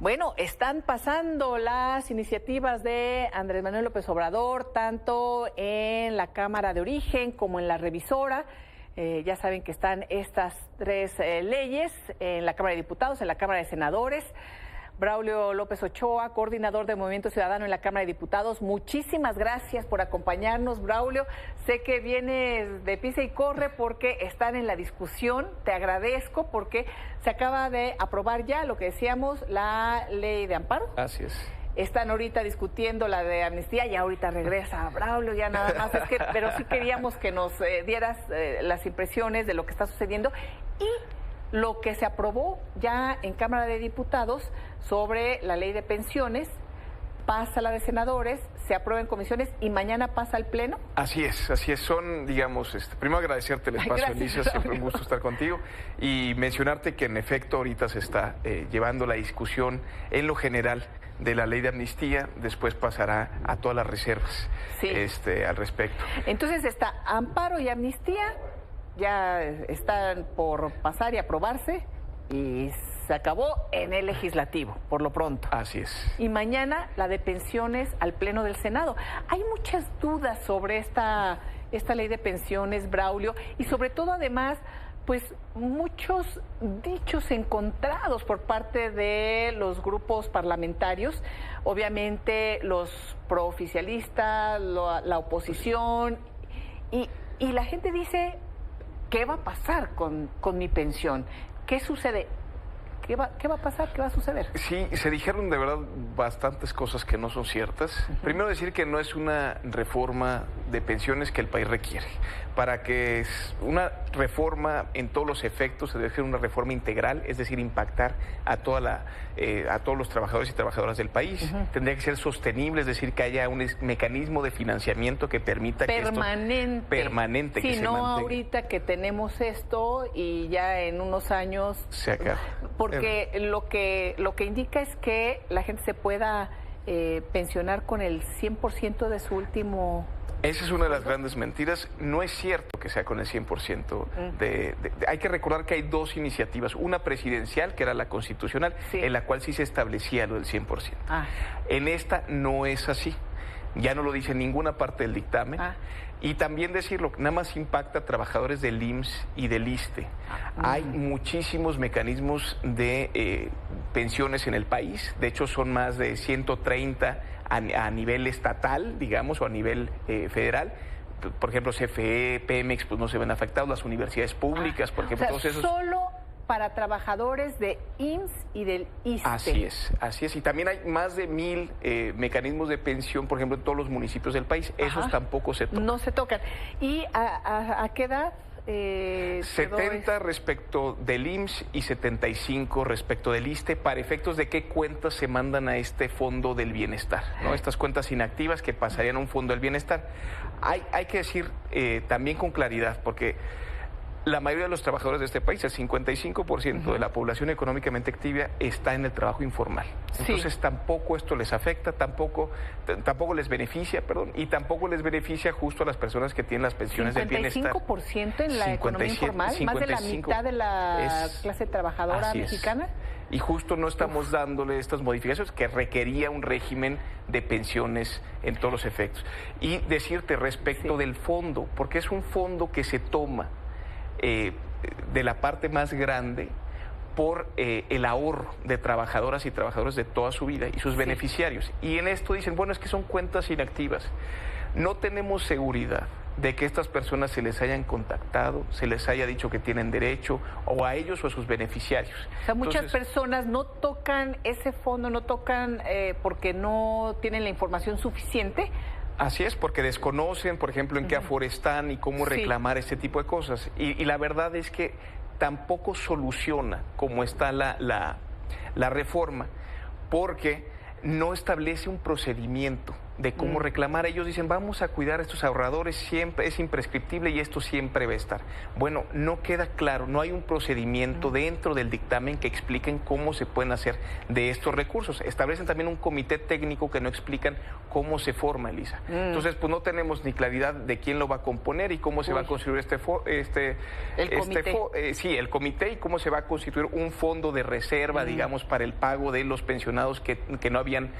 Bueno, están pasando las iniciativas de Andrés Manuel López Obrador, tanto en la Cámara de Origen como en la Revisora. Ya saben que están estas tres leyes en la Cámara de Diputados, en la Cámara de Senadores. Braulio López Ochoa, coordinador de Movimiento Ciudadano en la Cámara de Diputados. Muchísimas gracias por acompañarnos, Braulio. Sé que vienes de pisa y corre porque están en la discusión. Te agradezco porque se acaba de aprobar ya lo que decíamos, la ley de amparo. Así es. Están ahorita discutiendo la de amnistía y ahorita regresa Braulio, ya nada más. Pero sí queríamos que nos dieras las impresiones de lo que está sucediendo y lo que se aprobó ya en Cámara de Diputados sobre la ley de pensiones, pasa a la de senadores, se aprueba en comisiones y mañana pasa al Pleno. Así es. Son, digamos, primero agradecerte el espacio, Alicia, siempre un gusto estar contigo, y mencionarte que en efecto ahorita se está llevando la discusión en lo general de la ley de amnistía, después pasará a todas las reservas al respecto. Entonces está amparo y amnistía, ya están por pasar y aprobarse y se acabó en el legislativo, por lo pronto. Así es. Y mañana la de pensiones al Pleno del Senado. Hay muchas dudas sobre esta ley de pensiones, Braulio, y sobre todo además, pues muchos dichos encontrados por parte de los grupos parlamentarios, obviamente los prooficialistas, la oposición, y la gente dice, ¿qué va a pasar con mi pensión? ¿Qué sucede? ¿Qué va a pasar? ¿Qué va a suceder? Sí, se dijeron de verdad bastantes cosas que no son ciertas. Primero decir que no es una reforma de pensiones que el país requiere. Para que es una reforma en todos los efectos se debe hacer una reforma integral, es decir, impactar a todos los trabajadores y trabajadoras del país. Tendría que ser sostenible, es decir, que haya un mecanismo de financiamiento que permita que esto permanente. Sí, que no se mantenga. Ahorita que tenemos esto y ya en unos años se acaba. Porque lo que indica es que la gente se pueda pensionar con el 100% de su último. Esa es una de las grandes mentiras. No es cierto que sea con el 100%. Hay que recordar que hay dos iniciativas. Una presidencial, que era la constitucional, en la cual sí se establecía lo del 100%. En esta no es así. Ya no lo dice ninguna parte del dictamen. Y también decirlo, nada más impacta a trabajadores del IMSS y del ISSSTE. Hay muchísimos mecanismos de pensiones en el país. De hecho, son más de 130 a nivel estatal, digamos, o a nivel federal. Por ejemplo, CFE, Pemex, pues no se ven afectados. Las universidades públicas, por ejemplo, todos esos. Solo para trabajadores de IMSS y del ISSSTE. Así es. Y también hay más de 1000 mecanismos de pensión, por ejemplo, en todos los municipios del país. Esos tampoco se tocan. No se tocan. ¿Y a qué edad? 70 respecto del IMSS y 75 respecto del ISSSTE, para efectos de qué cuentas se mandan a este fondo del bienestar, ¿no? Estas cuentas inactivas que pasarían a un fondo del bienestar. Hay que decir también con claridad, porque la mayoría de los trabajadores de este país, el 55% de la población económicamente activa, está en el trabajo informal. Entonces tampoco esto les afecta, tampoco les beneficia, y tampoco les beneficia justo a las personas que tienen las pensiones de bienestar. 55% en la economía informal, 55, más de la mitad de la clase trabajadora mexicana. Y justo no estamos dándole estas modificaciones que requería un régimen de pensiones en todos los efectos. Y decirte respecto del fondo, porque es un fondo que se toma de la parte más grande por el ahorro de trabajadoras y trabajadores de toda su vida y sus beneficiarios. Y en esto dicen, bueno, es que son cuentas inactivas. No tenemos seguridad de que estas personas se les hayan contactado, se les haya dicho que tienen derecho, o a ellos o a sus beneficiarios. O sea, muchas personas no tocan ese fondo, no tocan porque no tienen la información suficiente. Así es, porque desconocen, por ejemplo, en qué aforo están y cómo reclamar este tipo de cosas. Y la verdad es que tampoco soluciona como está la reforma, porque no establece un procedimiento de cómo reclamar. Ellos dicen, vamos a cuidar a estos ahorradores, siempre es imprescriptible y esto siempre va a estar. Bueno, no queda claro, no hay un procedimiento dentro del dictamen que expliquen cómo se pueden hacer de estos recursos. Establecen también un comité técnico que no explican cómo se forma, Elisa. Entonces, pues no tenemos ni claridad de quién lo va a componer y cómo se va a construir el comité y cómo se va a constituir un fondo de reserva, digamos, para el pago de los pensionados que no habían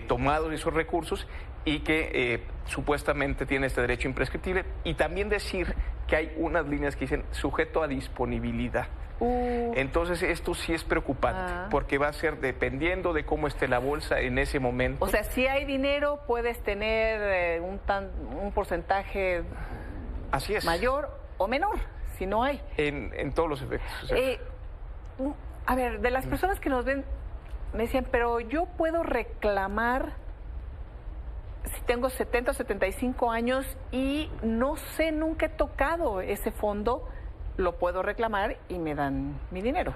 tomado esos recursos y que supuestamente tiene este derecho imprescriptible, y también decir que hay unas líneas que dicen sujeto a disponibilidad. Entonces esto sí es preocupante, porque va a ser dependiendo de cómo esté la bolsa en ese momento. O sea, si hay dinero puedes tener un porcentaje Así es. mayor o menor, si no hay. En todos los efectos. A ver, de las personas que nos ven, me decían, pero yo puedo reclamar si tengo 70 o 75 años y no sé, nunca he tocado ese fondo, lo puedo reclamar y me dan mi dinero.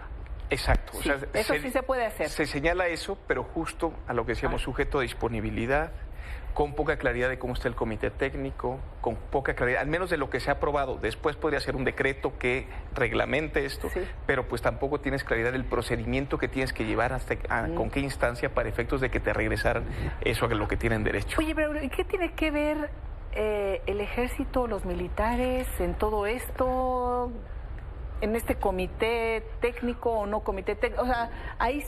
Exacto. Sí, o sea, eso sí se puede hacer. Se señala eso, pero justo a lo que decíamos, sujeto a disponibilidad, con poca claridad de cómo está el comité técnico, con poca claridad, al menos de lo que se ha aprobado. Después podría ser un decreto que reglamente esto, pero pues tampoco tienes claridad del procedimiento que tienes que llevar hasta con qué instancia para efectos de que te regresaran eso a lo que tienen derecho. Oye, pero ¿qué tiene que ver el ejército, los militares en todo esto? En este comité técnico o no comité técnico, o sea, ahí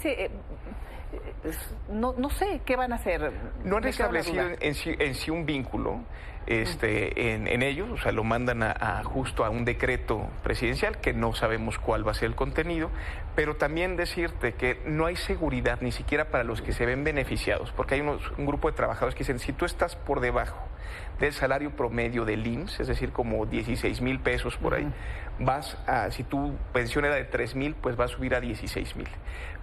no sé qué van a hacer. No han establecido en sí un vínculo en ellos, o sea, lo mandan justo a un decreto presidencial que no sabemos cuál va a ser el contenido, pero también decirte que no hay seguridad ni siquiera para los que se ven beneficiados, porque hay un grupo de trabajadores que dicen, si tú estás por debajo del salario promedio del IMSS, es decir, como 16,000 pesos por ahí, si tu pensión era de 3,000, pues va a subir a 16,000.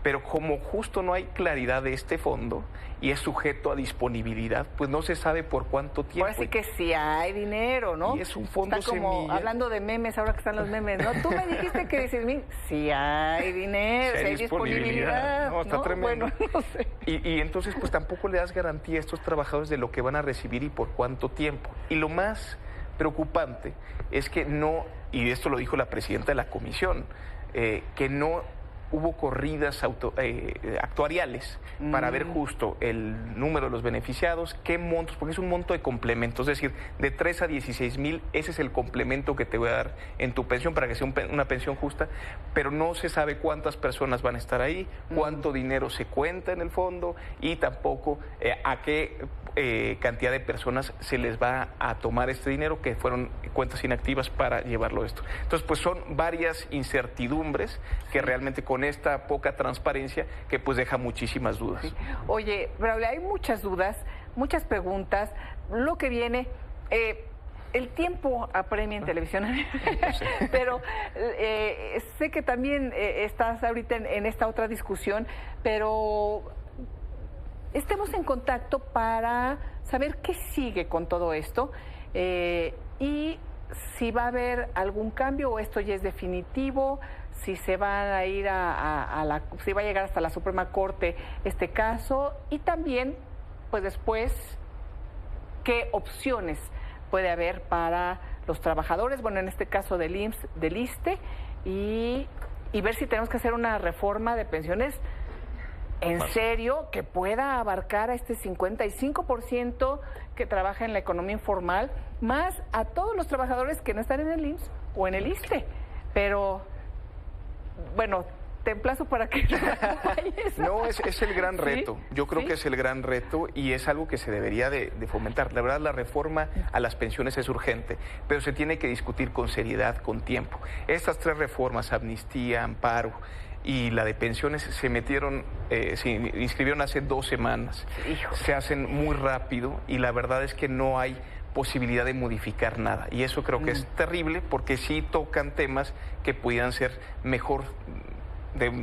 Pero como justo no hay claridad de este fondo y es sujeto a disponibilidad, pues no se sabe por cuánto tiempo. Ahora sí que sí hay dinero, ¿no? Y es un fondo Está como semilla. hablando de memes, ahora que están los memes, ¿no? Tú me dijiste que 16,000, sí hay dinero, sí hay disponibilidad. No, está tremendo. Bueno, no sé. Y entonces pues tampoco le das garantía a estos trabajadores de lo que van a recibir y por cuánto tiempo. Y lo más preocupante es que no, y esto lo dijo la presidenta de la comisión, que no hubo corridas actuariales para ver justo el número de los beneficiados, qué montos, porque es un monto de complemento, es decir, de 3 a 16,000, ese es el complemento que te voy a dar en tu pensión para que sea una pensión justa, pero no se sabe cuántas personas van a estar ahí, cuánto dinero se cuenta en el fondo y tampoco a qué cantidad de personas se les va a tomar este dinero, que fueron cuentas inactivas para llevarlo esto. Entonces, pues son varias incertidumbres que realmente con esta poca transparencia que pues deja muchísimas dudas. Sí. Oye, Braulio, hay muchas dudas, muchas preguntas. Lo que viene, el tiempo apremia en televisión, pero sé que también estás ahorita en esta otra discusión, pero estemos en contacto para saber qué sigue con todo esto y si va a haber algún cambio o esto ya es definitivo, si se van a ir si va a llegar hasta la Suprema Corte este caso, y también, pues después, qué opciones puede haber para los trabajadores, bueno, en este caso del IMSS, del ISSSTE, y ver si tenemos que hacer una reforma de pensiones en serio que pueda abarcar a este 55% que trabaja en la economía informal, más a todos los trabajadores que no están en el IMSS o en el ISSSTE. Pero, bueno, te emplazo para que No, es el gran reto. Yo creo que es el gran reto y es algo que se debería de fomentar. La verdad, la reforma a las pensiones es urgente, pero se tiene que discutir con seriedad, con tiempo. Estas 3 reformas, amnistía, amparo y la de pensiones, se inscribieron hace 2 semanas. Se hacen muy rápido y la verdad es que no hay posibilidad de modificar nada. Y eso creo que es terrible, porque sí tocan temas que pudieran ser mejor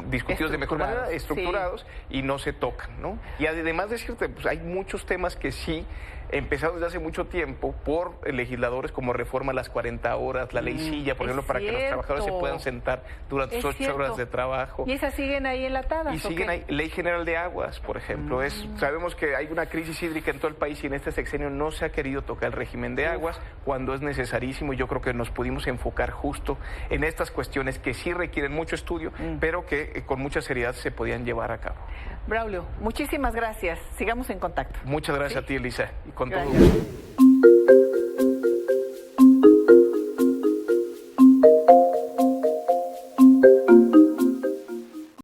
discutidos de mejor manera, estructurados, y no se tocan, ¿no? Y además decirte, pues hay muchos temas que sí empezado desde hace mucho tiempo por legisladores como reforma a las 40 horas, la ley Silla, por ejemplo, para que los trabajadores se puedan sentar durante sus 8 horas de trabajo. ¿Y esas siguen ahí enlatadas? Y siguen ahí. Ley General de Aguas, por ejemplo. Sabemos que hay una crisis hídrica en todo el país y en este sexenio no se ha querido tocar el régimen de aguas cuando es necesarísimo. Yo creo que nos pudimos enfocar justo en estas cuestiones que sí requieren mucho estudio, pero que con mucha seriedad se podían llevar a cabo. Braulio, muchísimas gracias. Sigamos en contacto. Muchas gracias a ti, Elisa. Y con todo gusto.